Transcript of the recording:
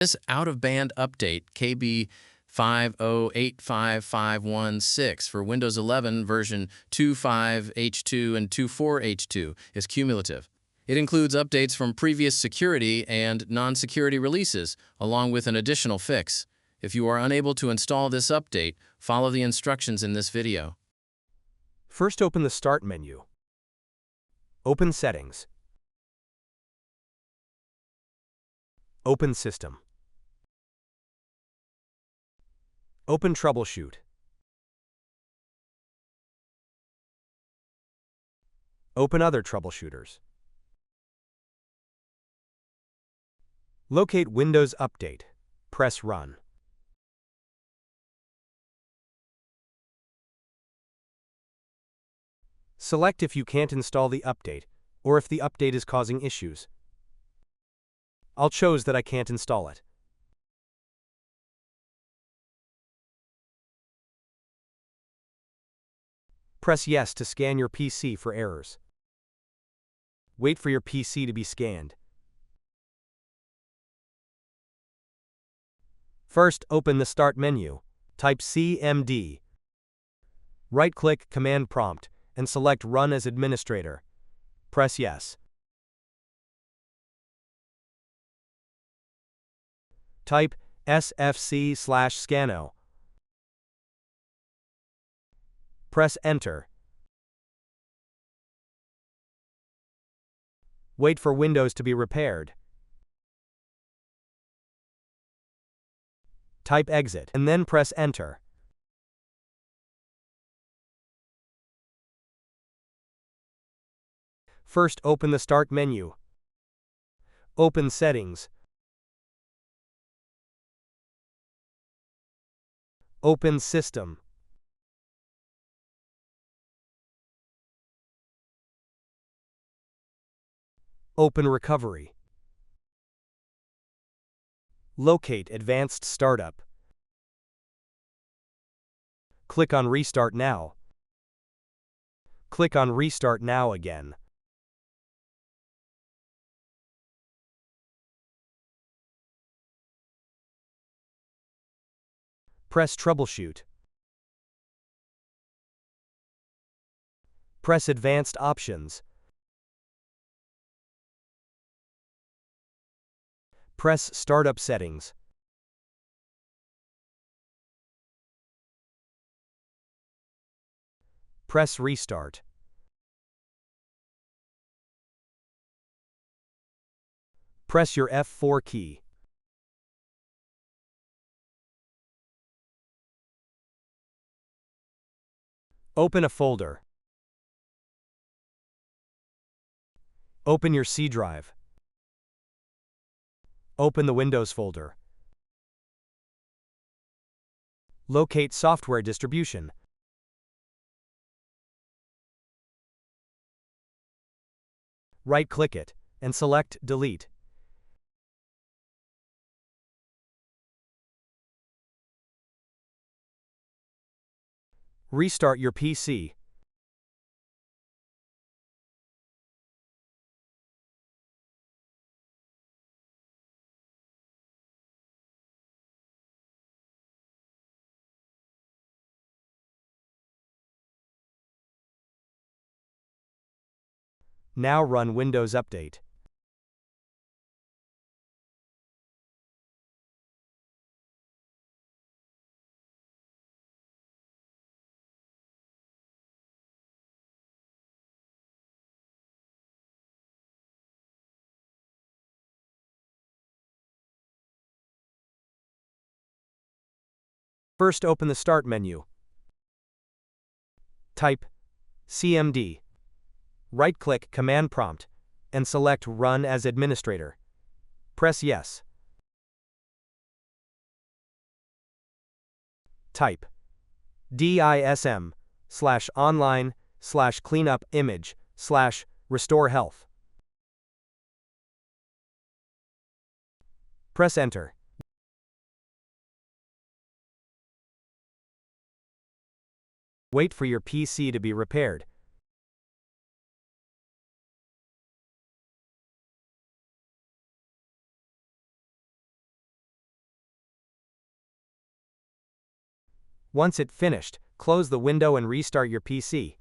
This out-of-band update, KB5085516 for Windows 11 version 25H2 and 24H2 is cumulative. It includes updates from previous security and non-security releases, along with an additional fix. If you are unable to install this update, follow the instructions in this video. First, open the Start menu. Open Settings. Open System. Open Troubleshoot. Open Other Troubleshooters. Locate Windows Update. Press Run. Select if you can't install the update, or if the update is causing issues. I'll choose that I can't install it. Press Yes to scan your PC for errors. Wait for your PC to be scanned. First, open the Start menu. Type CMD. Right-click Command Prompt and select Run as Administrator. Press Yes. Type sfc/scano. Press Enter. Wait for Windows to be repaired. Type Exit and then press Enter. First, open the Start menu. Open Settings. Open System. Open Recovery. Locate Advanced Startup. Click on Restart Now. Click on Restart Now again. Press Troubleshoot. Press Advanced Options. Press Startup Settings. Press Restart. Press your F4 key. Open a folder. Open your C drive. Open the Windows folder. Locate Software Distribution. Right-click it and select Delete. Restart your PC. Now run Windows Update. First, open the Start menu. Type CMD. Right-click Command Prompt and select Run as Administrator. Press Yes. Type dism/online/cleanup image/restore health. Press Enter. Wait for your PC to be repaired. Once it finished, close the window and restart your PC.